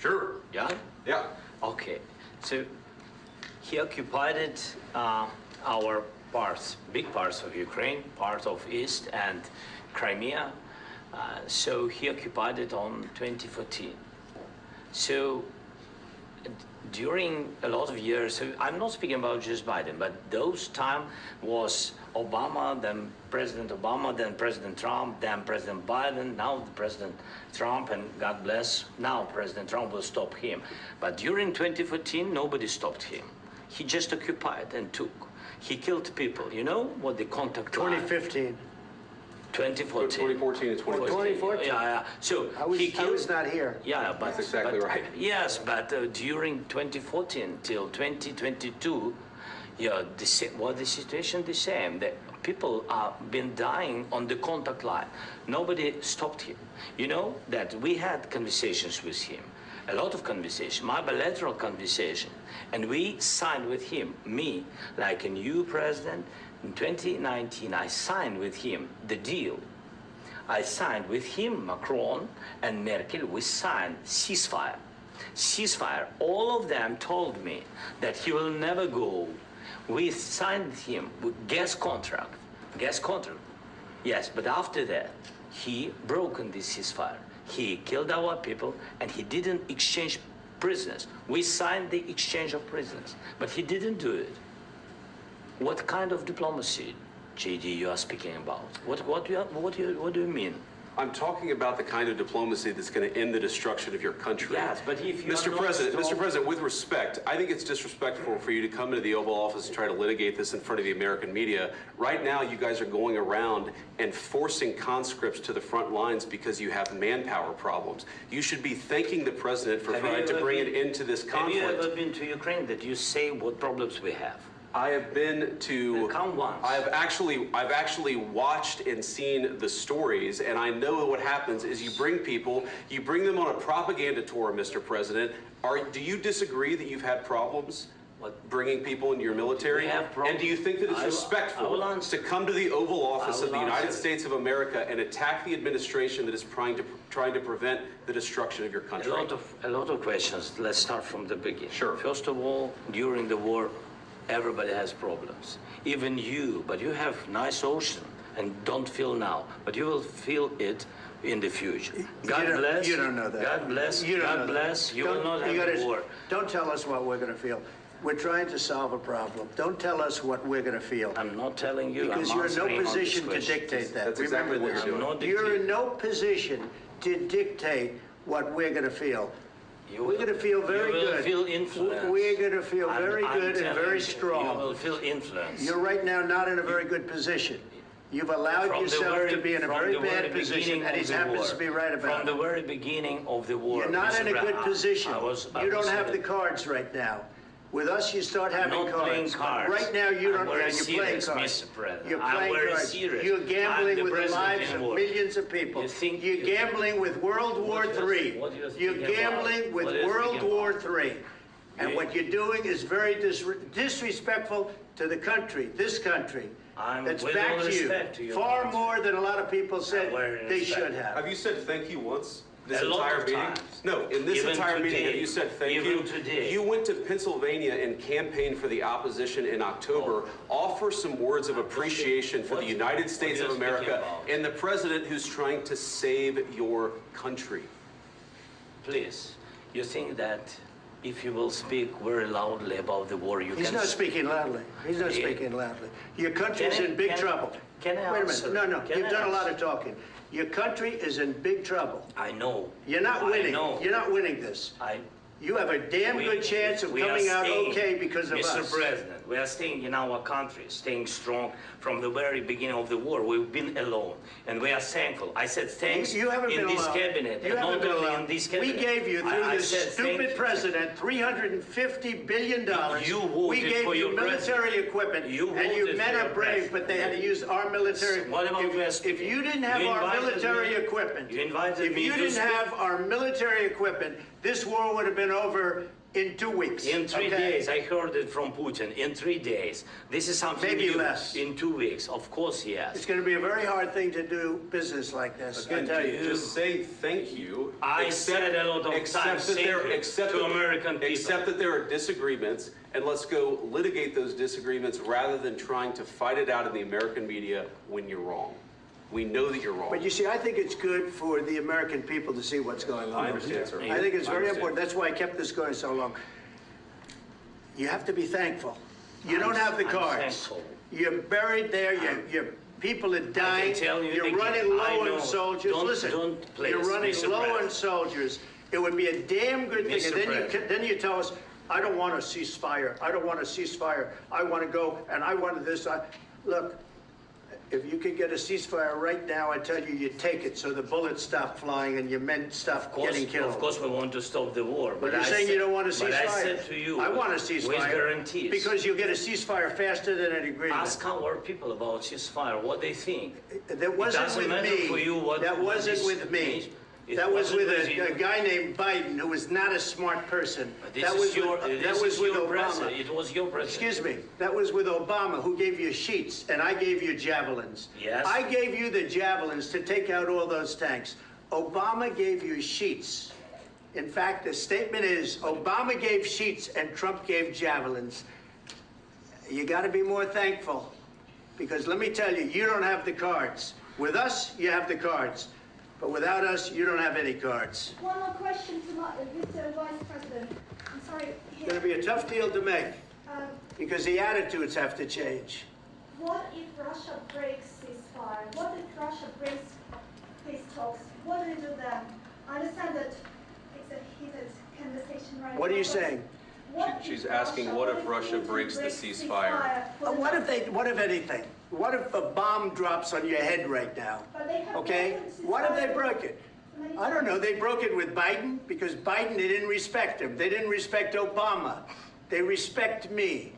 Sure. Yeah? Yeah. Okay. So he occupied our parts, big parts of Ukraine, part of East and Crimea. So he occupied it on 2014. So during a lot of years, so I'm not speaking about just Biden, but those time was Obama, then President Obama, then President Trump, then President Biden, now President Trump, and God bless, now President Trump will stop him. But during 2014, nobody stopped him. He just occupied and took. He killed people. You know what the contact line? 2015. 2014. 2014 and 2015. 2014. Yeah. So I was not here. Yeah, but That's exactly right. Yes, but during 2014 till 2022, yeah, the situation the same. The people have been dying on the contact line. Nobody stopped him. You know that we had conversations with him, a lot of conversation, my bilateral conversation, and we signed with him, me, like a new president. In 2019, I signed with him the deal. I signed with him, Macron and Merkel, we signed ceasefire. Ceasefire, all of them told me that he will never go. We signed with him with gas contract. Yes, but after that, he broken this ceasefire. He killed our people and he didn't exchange prisoners. We signed the exchange of prisoners, but he didn't do it. What kind of diplomacy, JD, you are speaking about? What do you mean? I'm talking about the kind of diplomacy that's going to end the destruction of your country. Yes, but if you Mr. President, with respect, I think it's disrespectful for you to come into the Oval Office and try to litigate this in front of the American media. Right now, you guys are going around and forcing conscripts to the front lines because you have manpower problems. You should be thanking the president for trying to bring an end to this conflict. Have you ever been to Ukraine that you say what problems we have? I have been to. Count once. I've actually watched and seen the stories, and I know what happens is you bring them on a propaganda tour, Mr. President. Do you disagree that you've had problems bringing people into your military? And do you think that it's respectful to come to the Oval Office of the United States of America and attack the administration that is trying to prevent the destruction of your country? A lot of questions. Let's start from the beginning. Sure. First of all, during the war, everybody has problems, even you, but you have nice ocean and don't feel now, but you will feel it in the future. God bless. You don't know that. God bless. You God bless. You will not have a war. Don't tell us what we're going to feel. We're trying to solve a problem. Don't tell us what we're going to feel. I'm not telling you. Because you're in no position to dictate that. That's exactly what you're doing. You're in no position to dictate what we're going to feel. We're going to feel very good. You will feel influence. We're going to feel very good and very strong. You will feel influence. You're right now not in a very good position. You've allowed yourself to be in a very bad position, and he happens to be right about it. From the very beginning of the war. You're not in a good position. You don't have the cards right now. With us, you start having cards. Playing cards. Right now, you don't. You're playing cards. Mr. President. You're playing cards. Serious. You're gambling with the lives of millions of people. You're gambling with World War III. You're gambling with World War III. And what you're doing is very disrespectful to the country, this country. That's back to you. Far more than a lot of people said they should have. Have you said thank you once? This entire meeting? No, in this entire meeting, have you said thank you? Even today. You went to Pennsylvania and campaigned for the opposition in October. Offer some words of appreciation for the United States of America and the president who's trying to save your country. Please, you think that if you will speak very loudly about the war, you can... He's not speaking loudly. He's not speaking loudly. Your country's in big trouble. Can I answer? Wait a minute. No. You've done a lot of talking. Your country is in big trouble. I know. You're not winning. You're not winning this. You have a damn good chance of coming out okay because of us. Mr. President, we are staying in our country, staying strong from the very beginning of the war. We've been alone, and we are thankful. I said thanks in this cabinet. You haven't been alone. In this cabinet. We gave you, through this stupid president, $350 billion. We gave you military equipment, and you men are brave, but they had to use our military. If you didn't have our military equipment, this war would have been over in 2 weeks. In 3 days, I heard it from Putin. In 3 days, this is something Maybe new. less. In 2 weeks, of course, yes. It's going to be a very hard thing to do business like this. I tell you. Just say thank you. I said a lot of times thank you to American people. Accept that there are disagreements, and let's go litigate those disagreements rather than trying to fight it out in the American media when you're wrong. We know that you're wrong. But you see, I think it's good for the American people to see what's going on. I understand, sir. I think it's very important. That's why I kept this going so long. You have to be thankful. You don't have the cards. You're buried there. Your people are dying. You're running low on soldiers. Listen, you're running low on soldiers. It would be a damn good thing. And then you tell us, I don't want a ceasefire. I don't want a ceasefire. I want to go and I want this. Look, if you could get a ceasefire right now, I tell you, you'd take it so the bullets stop flying and your men stop getting killed. Of course, we want to stop the war. But you're saying you don't want a ceasefire. But I said to you, I want a ceasefire. with guarantees. Because you'll get a ceasefire faster than an agreement. Ask our people about ceasefire, what they think. That wasn't with me. That wasn't with me. That was with a guy named Biden, who was not a smart person. That was with Obama. It was your president. Excuse me. That was with Obama, who gave you sheets, and I gave you javelins. Yes. I gave you the javelins to take out all those tanks. Obama gave you sheets. In fact, the statement is, Obama gave sheets and Trump gave javelins. You got to be more thankful, because let me tell you, you don't have the cards. With us, you have the cards. But without us, you don't have any cards. One more question to Mr. Vice President. I'm sorry. It's going to be a tough deal to make, because the attitudes have to change. What if Russia breaks ceasefire? What if Russia breaks peace talks? What do we do then? I understand that it's a heated conversation right now. What are you saying? She's asking, what if Russia breaks the ceasefire? What if anything? What if a bomb drops on your head right now? Okay? What if they broke it? I don't know. They broke it with Biden because Biden, they didn't respect him. They didn't respect Obama. They respect me.